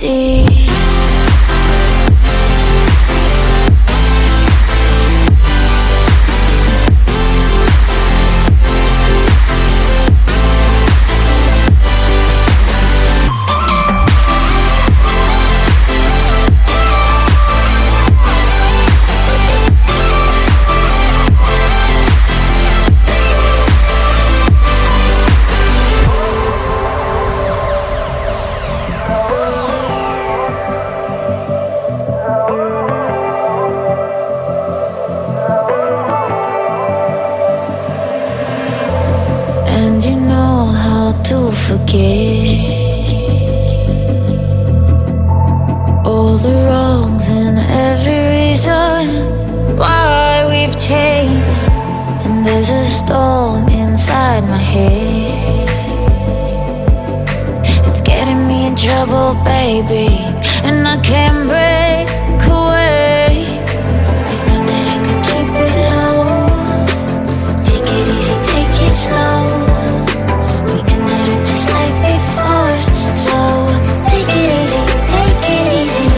easy. To forget all the wrongs and every reason why we've changed. And there's a storm inside my head, it's getting me in trouble, baby, and I can't break away. I thought that I could keep it low, take it easy, take it slow. Just like before, so take it easy, take it easy.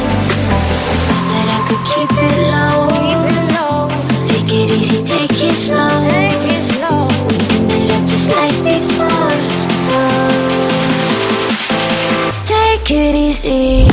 Thought that I could keep it low, take it easy, take it slow. We ended up just like before, so take it easy.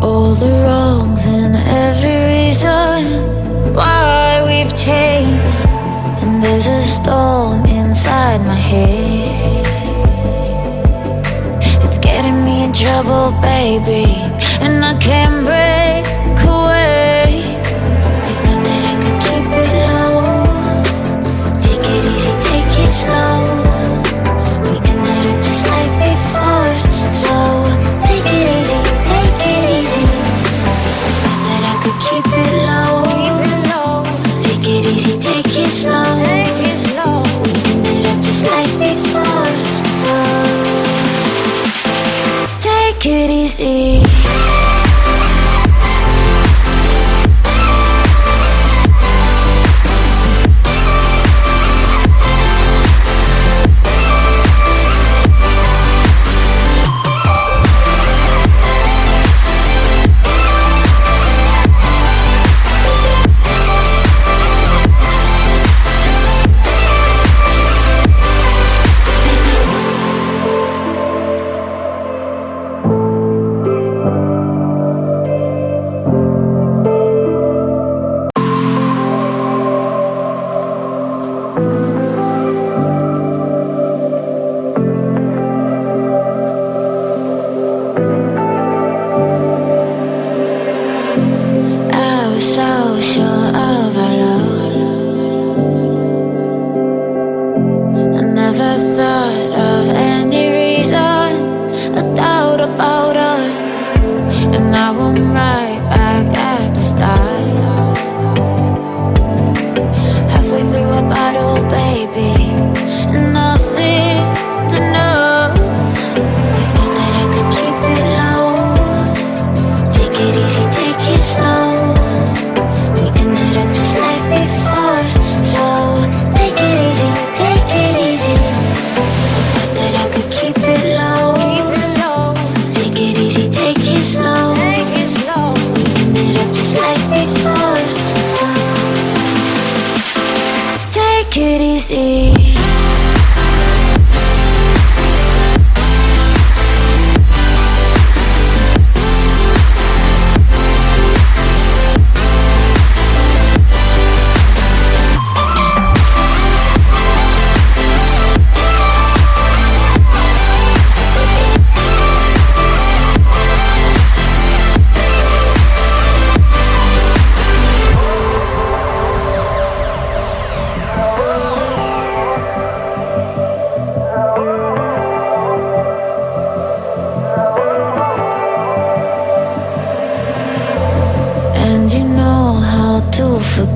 All the wrongs and every reason why we've changed. And there's a storm inside my head, it's getting me in trouble, baby, and I can't break away. I thought that I could keep it low, take it easy, take it slow. We ended up just like before, so take it easy, take it easy. I thought that I could keep it low, take it easy, take it slow. We ended up just like before, so take it easy.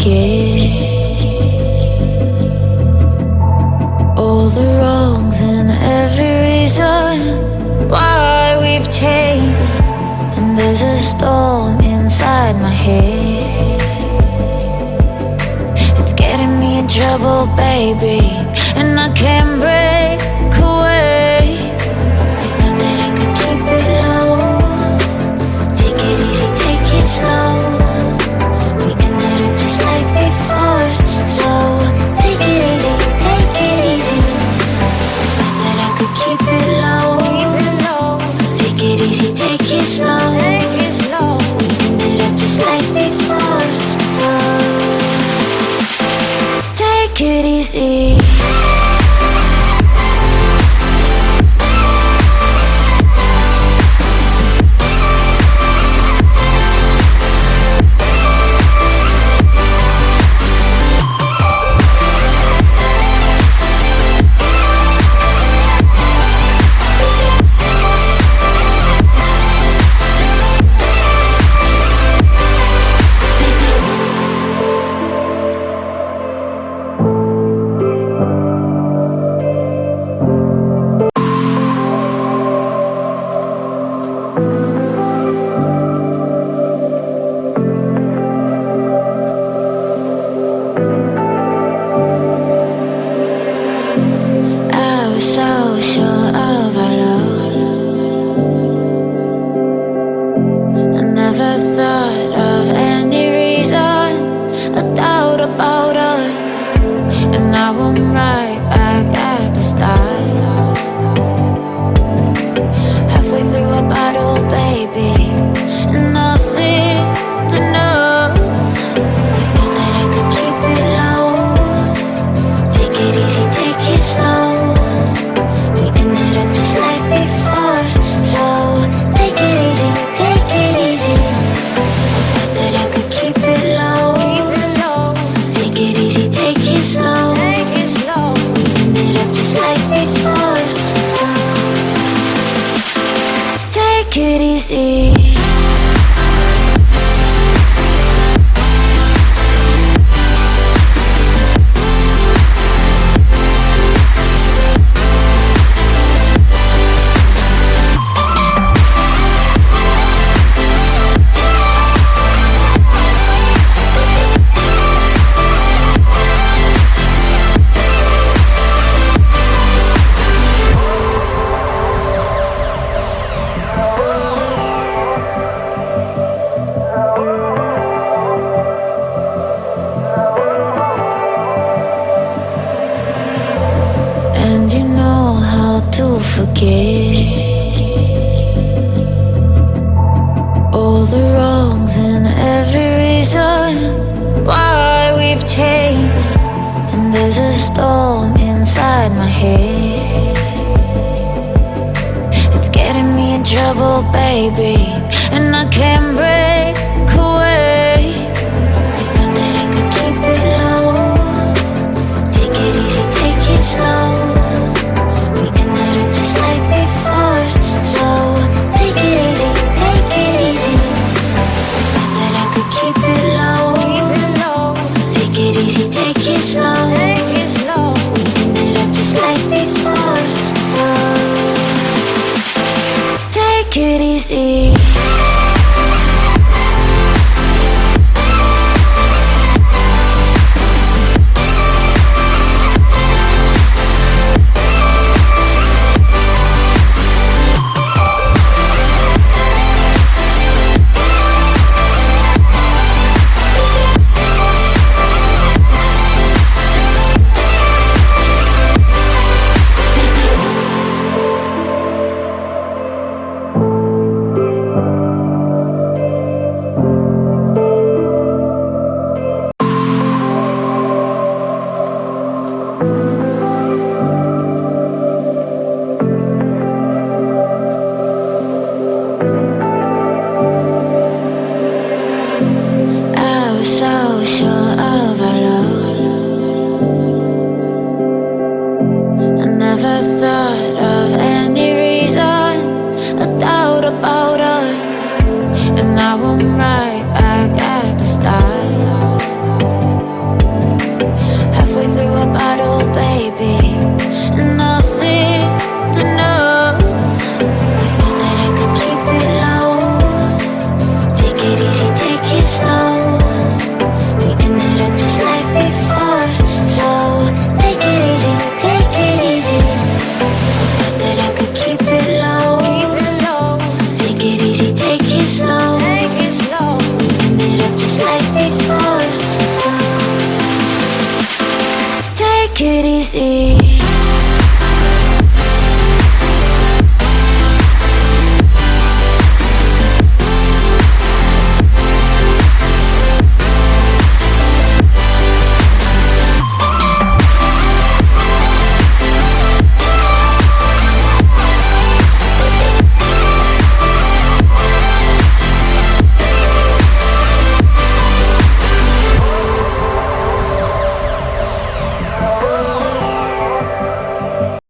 forget all the wrongs and every reason why we've changed. And there's a storm inside my head. It's getting me in trouble, baby, and I can't break away. I thought that I could keep it low. Take it easy, take it slow. We ended up just like before, so take it easy, take it easy. I thought that I could keep it low. Take it easy, take it slow. We ended up just like before, so take it easy. halfway through a bottle, baby. Nothing enough. I thought that I could keep it low. Take it easy, take it slow. We ended up just like before, so take it easy, take it easy. I thought that I could keep it low. Take it easy, take it slow. We ended up just like before, so take it easy.